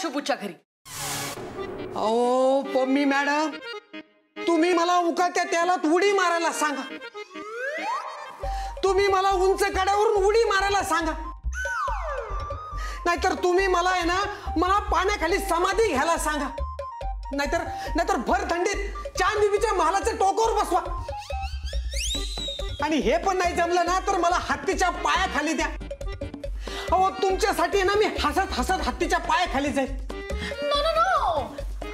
शुभूच्या घरी. अहो पम्मी मॅडम, तुम्ही मला उकाट्या त्यालात उडी मारायला सांगा, तुम्ही मला उंच कड्यावरून उडी मारायला सांगा, नाहीतर तुम्ही मला आहे ना मला पाण्याखाली समाधी घ्यायला सांगा, नाहीतर भर थंडीत चांदीच्या महालाच्या टोकावर बसवा, आणि हे पण नाही जमलं ना तर मला हत्तीच्या पायाखाली द्या. अहो तुमच्यासाठी ना मी हसत हसत हत्तीच्या पायाखाली जाईल. नो नो नो,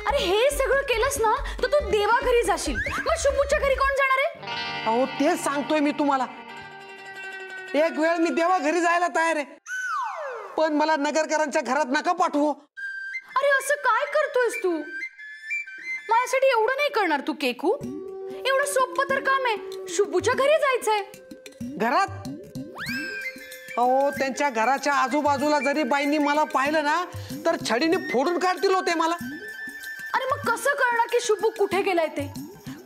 अरे हे सगळं केलंस ना तर तू देवा घरी जाशील, मग शुभूच्या घरी कोण जाणार आहे? अहो तेच सांगतोय मी तुम्हाला, एक वेळ मी देवा घरी जायला तयार आहे, पण मला नगरकरांच्या घरात नका पाठवू. अरे असं काय करतोयस तू? माझ्यासाठी एवढं नाही करणार तू केकू? एवढं सोपं तर काम आहे, शुभूच्या घरी जायचंय. घरात? अहो त्यांच्या घराच्या आजूबाजूला जरी बाईंनी मला पाहिलं ना तर छडीने फोडून काढतील होते मला. अरे मग कसं कळणार की शुभू कुठे गेलाय ते?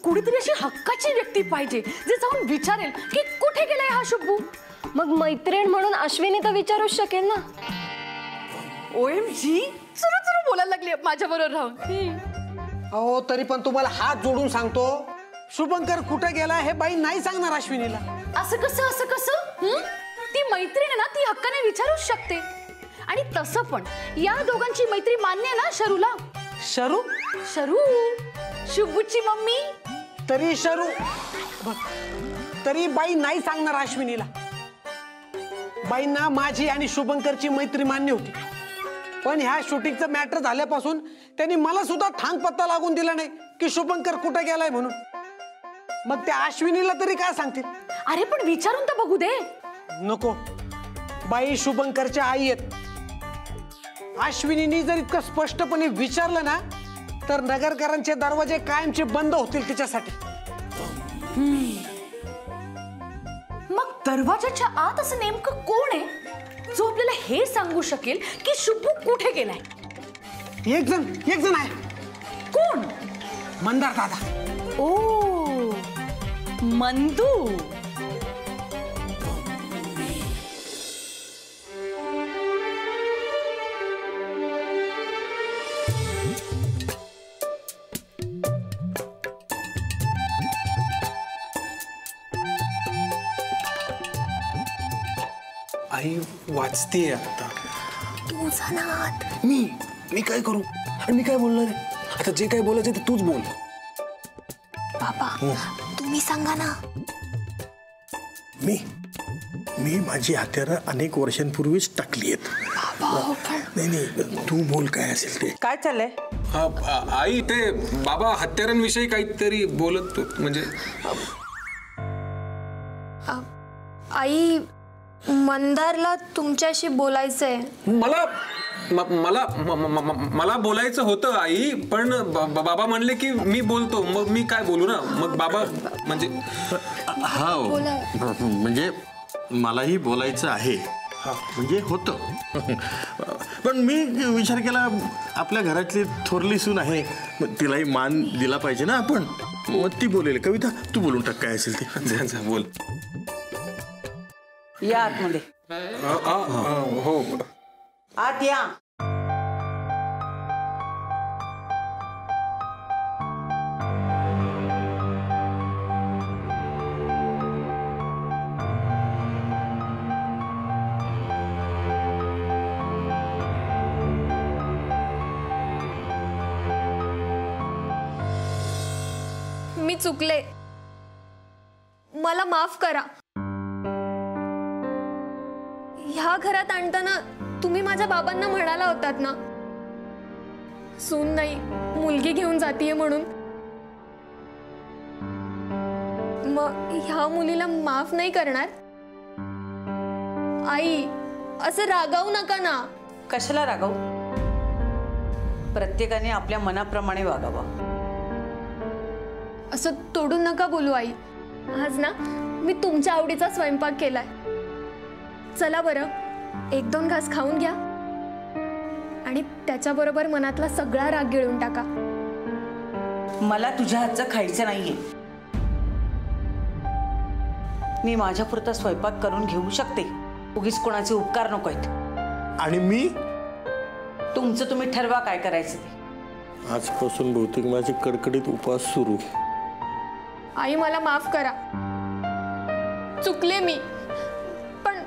कुठेतरी अशी हक्काची व्यक्ती पाहिजे जे जाऊन विचारेल की कुठे गेलाय हा शुभू. मग मैत्रीण म्हणून अश्विनी तर विचारूच शकेल ना. OMG, चुरू चुरू बोलायला लागली माझ्या बरोबर राहून. अहो तरी पण तुम्हाला हात जोडून सांगतो, शुभंकर कुठे गेला हे बाई नाही सांगणार अश्विनीला. असं कसं? ती मैत्रीण आहे ना, ती हक्काने विचारूच शकते. आणि तसं पण या दोघांची मैत्री मान्य आहे ना शरूला? शरू? शरू शुभूची मम्मी. तरी शरू तरी बाई नाही सांगणार अश्विनीला. बाईंना माझी आणि शुभंकरची मैत्री मान्य होती, पण ह्या शूटिंगचं मॅटर झाल्यापासून त्यांनी मला सुद्धा थांग पत्ता लागून दिला नाही की शुभंकर कुठे गेलाय म्हणून. मग त्या अश्विनीला तरी काय सांगतील? अरे पण विचारून तर बघू दे. नको, बाई शुभंकरच्या आई आहेत. अश्विनीने जर इतकं स्पष्टपणे विचारलं ना तर नगरकरांचे दरवाजे कायमचे बंद होतील तिच्यासाठी. मग दरवाजाच्या आत असं नेमकं कोण आहे जो आपल्याला हे सांगू शकेल की शुभू कुठे गेलाय? एक जण आहे. कोण? मंदार दादा. ओ मंदू. आई वाचते आता. तू जाणार. मी काय करू? आणि मी काय बोलणार आहे? आता जे काय बोलायचं ते तूच बोल. बाबा तुम्ही सांगा ना. मी माझी हत्यारं अनेक वर्षांपूर्वीच टाकली आहेत. नाही तू बोल काय असेल ते. काय चाललंय? आई ते बाबा हत्यारांविषयी काहीतरी बोलत म्हणजे. आई मंदारला तुमच्याशी बोलायचंय. मला बोलायचं होतं आई, पण बाबा म्हणले की मी बोलतो, मग मी काय बोलू ना. मग बाबा म्हणजे हा म्हणजे मलाही बोलायचं आहे म्हणजे होतं, पण मी विचार केला आपल्या घरातली थोरली सून आहे, तिलाही मान दिला पाहिजे ना आपण. मग ती बोलेल. कविता तू बोलून टाक काय असेल ते. बोल. या आतमध्ये. हो आत या. मी चुकले, मला माफ करा. ह्या घरात आणताना तुम्ही माझ्या बाबांना म्हणाला होतात ना सून नाही मुलगी घेऊन जातीये म्हणून. मग ह्या मुलीला माफ नाही करणार? आई असं रागावू नका ना. कशाला रागावू? प्रत्येकाने आपल्या मनाप्रमाणे वागावं. असं तोडून नका बोलू आई. आज ना मी तुमच्या आवडीचा स्वयंपाक केलाय. चला बरं, 1-2 घास खाऊन घ्या आणि त्याच्याबरोबर मनातला सगळा राग गिळून टाका. मला तुझ्या हातचं खायचं नाहीये. मी माझ्यापुरता स्वयंपाक करून घेऊ शकते. उगीच कोणाचे उपकार नको आहेत. आणि मी तुमचं तुम्ही ठरवा काय करायचं ते. आजपासून बहुतेक माझे कडकडीत उपवास सुरू. आई मला माफ करा, चुकले मी. पण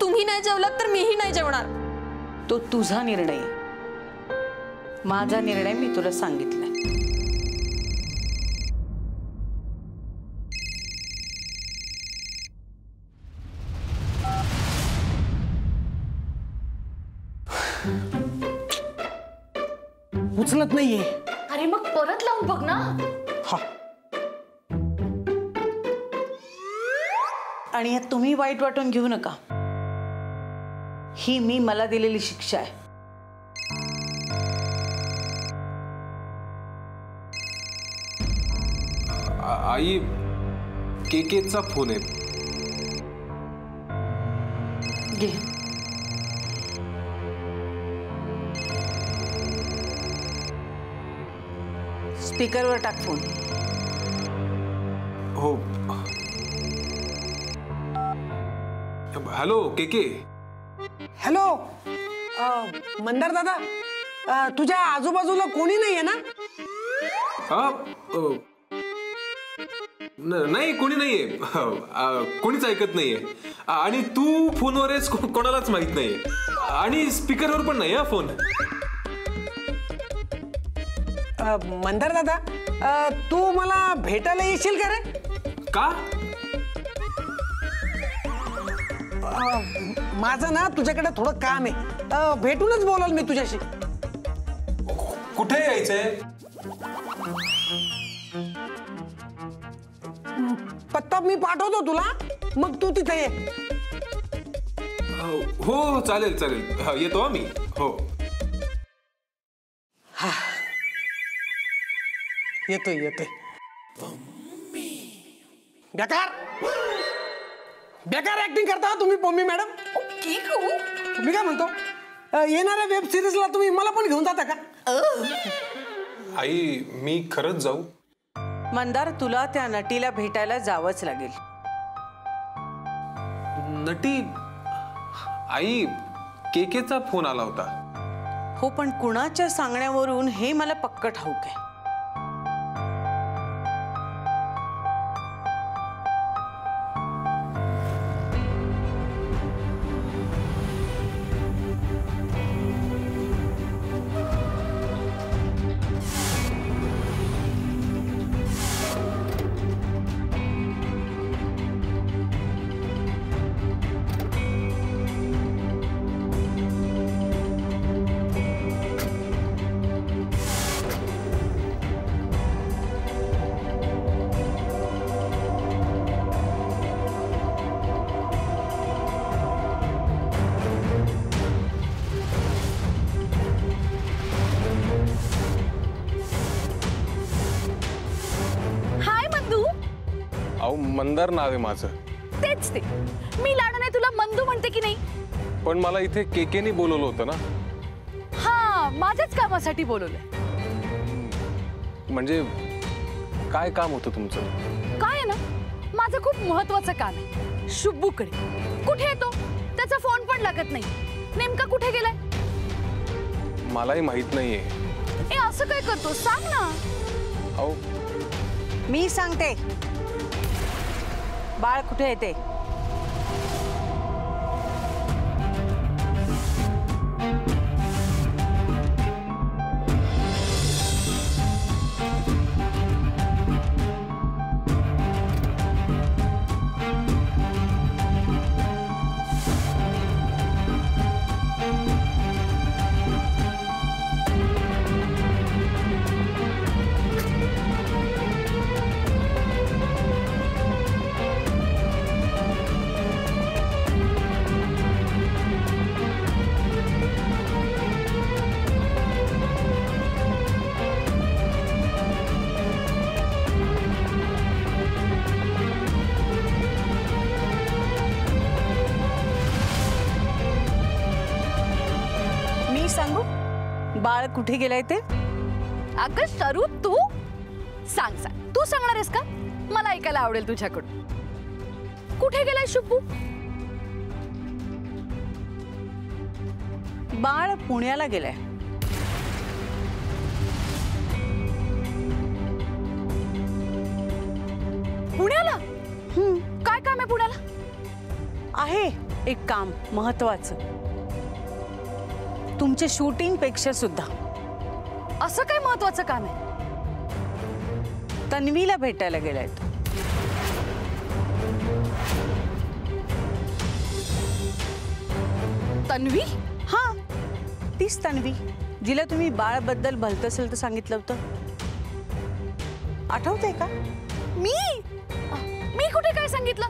तुम्ही नाही जेवलात तर मीही नाही जेवणार. तो तुझा निर्णय, माझा निर्णय मी तुला सांगितलाय. उचलत नाहीये. अरे मग परत लावून बघ ना. हा, आणि यात तुम्ही वाईट वाटून घेऊ नका. ही मला दिलेली शिक्षा आहे. आई, केकेचा फोन आहे. घे. स्पीकरवर टाक फोन. हो. हॅलो केके. हॅलो. मंदार दादा, तुझ्या आजूबाजूला कोणी नाहीये ना? हा, नाही कोणी नाहीये. कोणीच ऐकत नाहीये. आणि तू फोनवर आहेस कोणालाच माहित नाहीये. आणि स्पीकरवर पण नाही हा फोन. मंदार दादा, तू मला भेटायला येशील का रे? का? माझं ना तुझ्याकडे थोडं काम आहे. भेटूनच बोलाल मी तुझ्याशी. कुठे यायचंय? पत्ता मी पाठवतो तुला, मग तू तिथे ये. हो चालेल चालेल. येतो हा मी. हो. येतोय येतोय. बेकार बेकार ऍक्टिंग करता तुम्ही पम्मी मॅडम. मी काय म्हणतो, येणाऱ्या वेब सिरीजला तुम्ही मला पण घेऊन जाता का? आई, मी खरंच जाऊ? मंदार, तुला त्या नटीला भेटायला जावंच लागेल. नटी? आई, केकेचा फोन आला होता. हो, पण कुणाच्या सांगण्यावरून हे मला पक्क ठाऊक आहे. मंदार नाव आहे माझं. तेच ते. मी लाडाने तुला मंदू म्हणते की नाही? पण मला इथे केकेने बोलवलं होतं ना. हा, माझ्याच कामासाठी बोलवलंय. म्हणजे काय काम होतं तुमचं? काय आहे ना, माझं खूप महत्वाचं काम आहे शुभूकडे. कुठे येतो त्याचा फोन पण लागत नाही. नेमका कुठे गेलाय मलाही माहित नाहीये. ए, असं काय करतो सांग ना. अहो, मी सांगते. बाळ कुठे येते? सांगू बाळ कुठे गेलाय ते? अगं सरू, तू सांग सांग. तू सांगणार आहेस का? मला ऐकायला आवडेल तुझ्याकडून. कुठे गेलाय शुभू? बाळ पुण्याला गेलाय. पुण्याला? काय काम आहे पुण्याला? आहे एक काम महत्वाचं, तुमच्या शूटिंग पेक्षा सुद्धा. असं काय महत्वाचं काम आहे? तन्वीला भेटायला गेलाय तो. तन्वी? हा, तीच तन्वी जिला तुम्ही बाळाबद्दल भलतंसलं तर सांगितलं होतं, आठवतंय का? मी कुठे काय सांगितलं?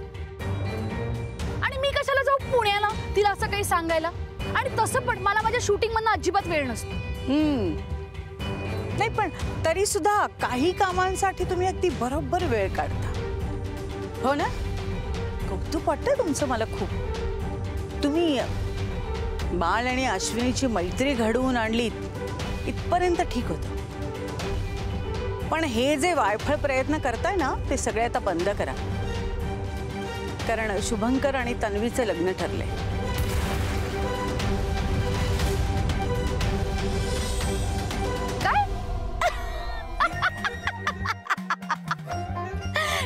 आणि मी कशाला जाऊ पुण्याला तिला असं काही सांगायला? आणि तसं पण मला माझ्या शूटिंग मधनं अजिबात वेळ नसतो. नाही, पण तरी सुद्धा काही कामांसाठी तुम्ही अगदी बरोबर वेळ काढता, हो ना? कौतुक वाटतं तुमचं मला खूप. तुम्ही बाळ आणि अश्विनीची मैत्री घडवून आणलीत इथपर्यंत ठीक होतं, पण हे जे वायफळ प्रयत्न करताय ना ते सगळे आता बंद करा, कारण शुभंकर आणि तन्वीचं लग्न ठरलंय. काय?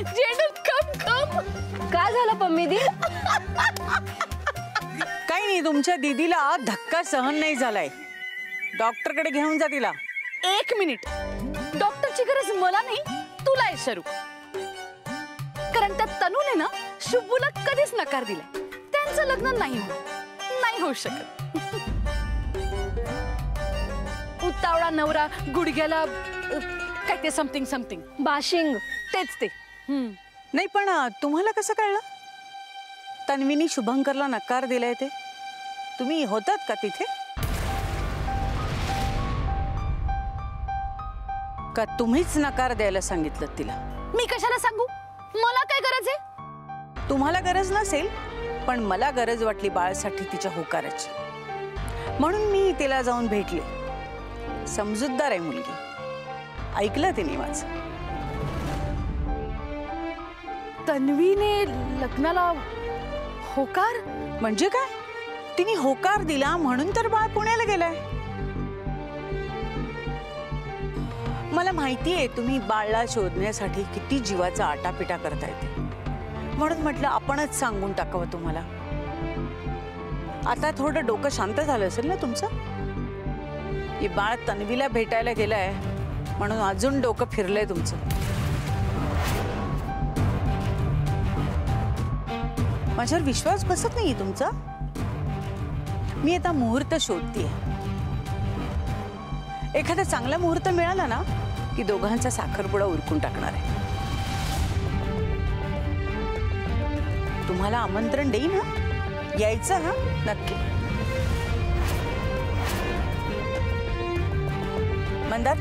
जेडूत कम काय झालं पम्मी दी? काही नाही, तुमच्या दीदीला धक्का सहन नाही झालाय, डॉक्टरकडे घेऊन जा तिला. 1 मिनिट, डॉक्टरची गरज मला नाही, तुला आहे शरू. कारण त्या तनूने ना शुभूला कधीच नकार दिलाय. त्यांचं लग्न नाही होऊ शकत. उतावळा नवरा, गुडघ्याला काय ते समथिंग बाशिंग. तेच ते. नाही, पण तुम्हाला कसं कळलं तन्वीनी शुभंकरला नकार दिलाय ते? तुम्ही होतात का तिथे? का तुम्हीच नकार द्यायला सांगितलं तिला? मी कशाला सांगू? मला काय गरज आहे? तुम्हाला गरज नसेल, पण मला गरज वाटली बाळासाठी तिच्या होकाराची, म्हणून मी तिला जाऊन भेटले. समजूतदार आहे मुलगी, ऐकलं तिने माझं. तन्वीने लग्नाला होकार? म्हणजे काय? तिने होकार दिला म्हणून तर बाळ पुण्याला गेलाय. मला माहितीये तुम्ही बाळला शोधण्यासाठी किती जीवाचा आटापिटा करताय ते, म्हणून म्हटलं आपणच सांगून टाकावं तुम्हाला. आता थोडं डोकं शांत झालं असेल ना तुमचं? हे बाळ तन्वीला भेटायला गेलाय म्हणून अजून डोकं फिरलंय तुमचं. माझ्यावर विश्वास बसत नाहीये तुमचा? मी आता मुहूर्त शोधतीये. एखादा चांगला मुहूर्त मिळाला ना की दोघांचा साखरपुडा उरकून टाकणार आहे. तुम्हाला आमंत्रण देईन ना, यायचं हा नक्की. मंदार,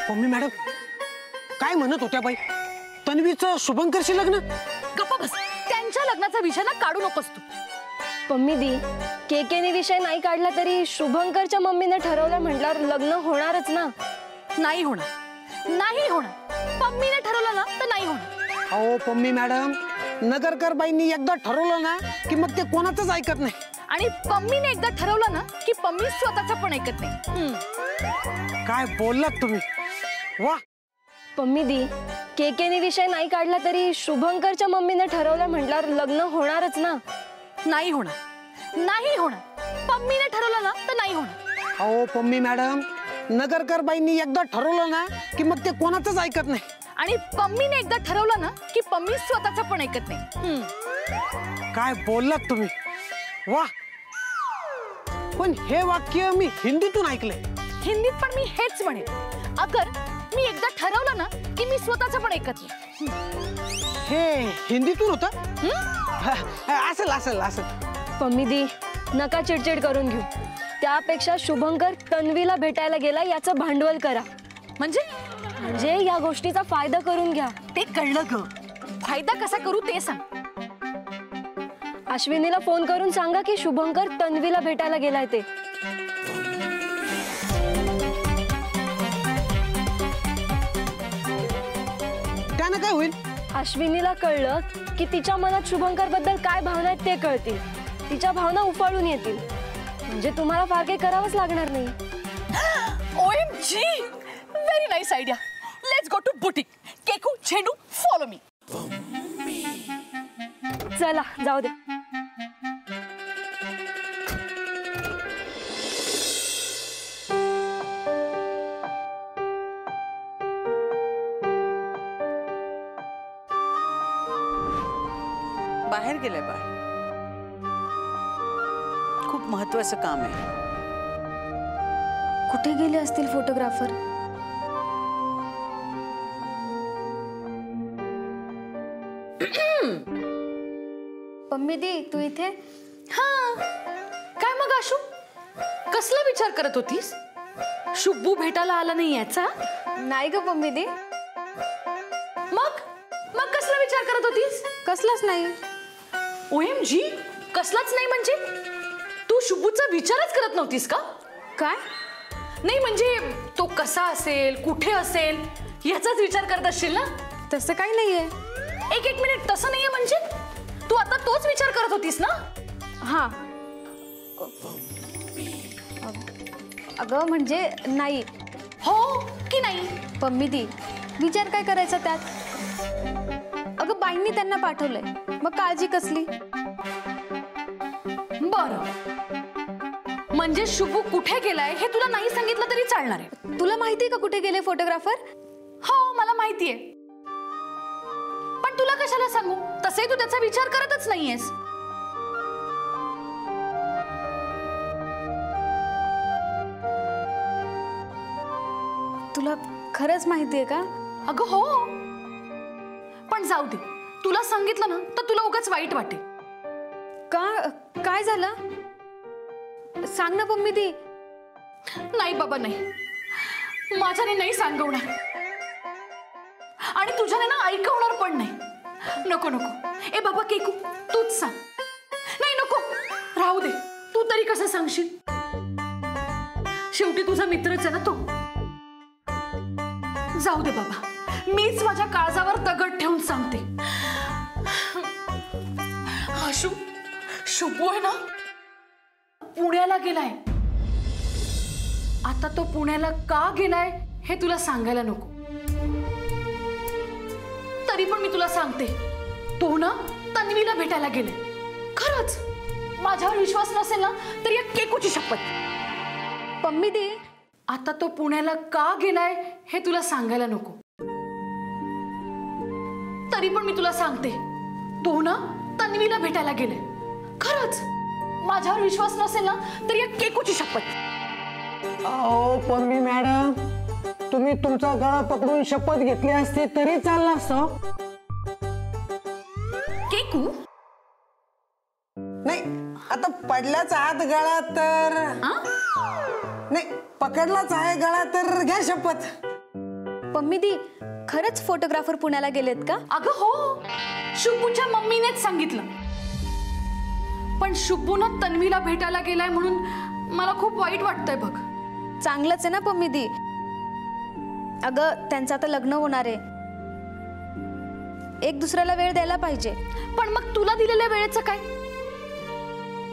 मम्मी मॅडम काय म्हणत होत्या बाई? तन्वीचं शुभंकरशी लग्न? गप्पा बस, त्यांच्या लग्नाचा विषय ना काढू नकोस तू. पम्मी दी, केकेने विषय नाही काढला तरी शुभंकरच्या मम्मीने ठरवलं म्हटल्यावर लग्न होणारच ना. नाही होणार. पम्मीने ठरवलं ना तर नाही होणार. अहो पम्मी मॅडम, नगरकर बाईंनी एकदा ठरवलं ना की मग ते कोणाचंच ऐकत नाही. आणि पम्मीने एकदा ठरवलं ना की पम्मी स्वतःचं पण ऐकत नाही. काय बोललात तुम्ही? वा. पम्मी दी, केकेने विषय नाही काढला तरी शुभंकरच्या मम्मीने ठरवलं म्हटल्यावर लग्न होणारच ना. नाही होणार. पम्मीने ठरवलं ना तर नाही होणार. अहो पम्मी मॅडम, नगरकर बाईंनी एकदा ठरवलं ना की मग ते कोणाचंच ऐकत नाही. आणि पम्मीने एकदा ठरवलं ना की पम्मी स्वतःचं पण ऐकत नाही. काय बोललात तुम्ही? वा. पण हे वाक्य मी हिंदीतून ऐकलंय. हिंदीत पण मी हेच म्हणेन, अगर मी एकदा ठरवलं ना की मी स्वतःचं पण ऐकत नाही. हे हिंदीतून होतं? असेल. पम्मी दी, नका चिडचिड करून घेऊ. त्यापेक्षा शुभंकर तन्वीला भेटायला गेला याचं भांडवल करा. म्हणजे या गोष्टीचा फायदा करून घ्या. ते कळलं ग. फायदा कसा करू ते सांग. अश्विनीला फोन करून सांगा की शुभंकर तन्वीला भेटायला गेलाय ते. त्यानं काय होईल? अश्विनीला कळलं की तिच्या मनात शुभंकर बद्दल काय भावना आहेत ते कळतील. तिच्या भावना उफाळून येतील. म्हणजे तुम्हाला फार काही करावंच लागणार नाही. OMG, very nice idea. Let's go to boutique. Keku, Zendu, follow मी. चला जाऊ दे. बाहेर गेले बाळ. खूप महत्वाचं काम आहे. कुठे गेले असतील फोटोग्राफर? पम्मी दी तू इथे? हा, काय मग आशू, कसला विचार करत होतीस? शुभू भेटायला आला नाही याचा? नाही ग पम्मी दी. मग मग कसला विचार करत होतीस? कसलाच नाही. OMG, कसलाच नाही म्हणजे तू शुभूचा विचारच करत नव्हतीस का? काय? नाही म्हणजे तो कसा असेल, कुठे असेल याचाच विचार करत असशील ना? तसं काही नाहीये. एक मिनिट, तसं नाहीये म्हणजे तू आता तोच विचार करत होतीस ना? हा. अगं म्हणजे नाही. हो की नाही? पम्मी दी विचार काय करायचा त्यात? अगं बाईंनी त्यांना पाठवलंय, मग काळजी कसली? बरं, म्हणजे शुभू कुठे गेलाय हे तुला नाही सांगितलं तरी चालणार आहे. तुला माहितीये का कुठे गेले फोटोग्राफर? हो मला माहितीये, पण तुला कशाला सांगू? तसे तू त्याचा विचार करतच नाहीयेस. तुला खरंच माहितीये का? अगं हो, पण जाऊ दे. तुला सांगितलं ना तर तुला उगाच वाईट वाटेल. का? काय झालं? सांग ना पम्मी दी. नाही बाबा नाही, माझ्याने नाही सांगवणार आणि तुझ्याने ना ऐकवणार पण नाही. नको नको. ए बाबा केकू, तूच सांग. नाही नको, राहू दे. तू तरी कसं सांगशील? शेवटी तुझा मित्रच आहे ना तो. जाऊ दे बाबा, मीच माझ्या काळजावर दगड ठेवून सांगते. आशू, शुभू आहे ना पुण्याला गेलाय. आता तो पुण्याला का गेलाय हे तुला सांगायला नको. तरी पण मी तुला सांगते, तो ना तन्वीला भेटायला गेलाय. खरंच, माझ्यावर विश्वास नसेल ना तर या केकूची शपथ. पम्मी दी आता तो पुण्याला का गेलाय हे तुला सांगायला नको. तरी पण मी तुला सांगते, तो ना तन्वीला भेटायला गेलाय. खरंच, माझ्यावर विश्वास नसेल ना तर या केकूची शपथ. अहो पम्मी मॅडम, तुम्ही तुमचा गळा पकडून शपथ घेतली असती तरी चाललं असतं. केकू नाही, आता पडल्याचा हात गळा तर नाही, पकडलाच आहे गळा तर घ्या शपथ. पम्मी दी खरंच फोटोग्राफर पुण्याला गेलेत का? अगं हो, शुभूच्या मम्मीनेच सांगितलं. पण शुभूनं तन्वीला भेटायला गेलाय म्हणून मला खूप वाईट वाटतंय बघ. चांगलंच आहे ना पम्मी दी. अगं त्यांचं आता लग्न होणार आहे. एक दुसऱ्याला वेळ द्यायला पाहिजे. पण मग तुला दिलेल्या वेळेचं काय?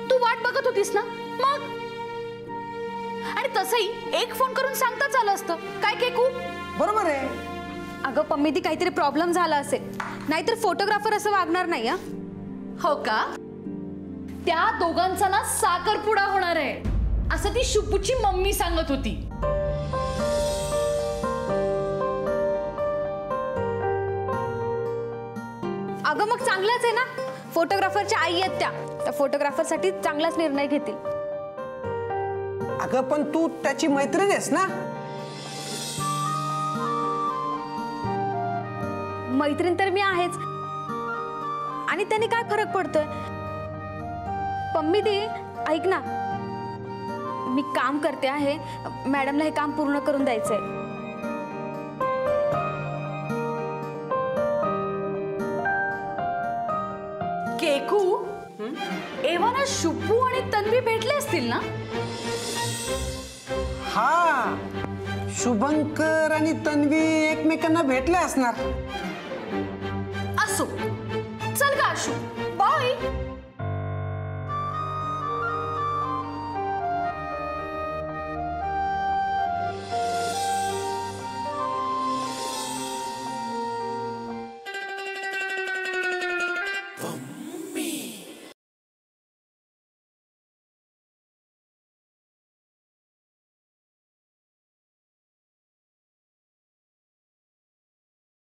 तू वाट बघत होतीस ना मग. आणि तसंही एक फोन करून सांगताच आलं असतं. काय केकू? बरोबर आहे. अगं पम्मी दी काहीतरी प्रॉब्लेम झाला असेल, नाहीतर फोटोग्राफर असं वागणार नाही. हो का? त्या दोघांचा ना साखरपुडा होणार आहे असं ती शुभूची मम्मी सांगत होती. अगं मग चांगलंच आहे ना. फोटोग्राफरच्या आई आहेत त्या फोटोग्राफरसाठी चांगलाच निर्णय घेतील. अगं पण तू त्याची मैत्रीण आहेस ना. मैत्रीण तर मी आहेच, आणि त्याने काय फरक पडतोय? पम्मी दी ऐक ना, मी काम करते आहे, मॅडमला हे काम पूर्ण करून द्यायचंय. केकू एव्हाना शुभू आणि तन्वी भेटले असतील ना? हा, शुभंकर आणि तन्वी एकमेकांना भेटले असणार. असो, चल का आशू, बाय.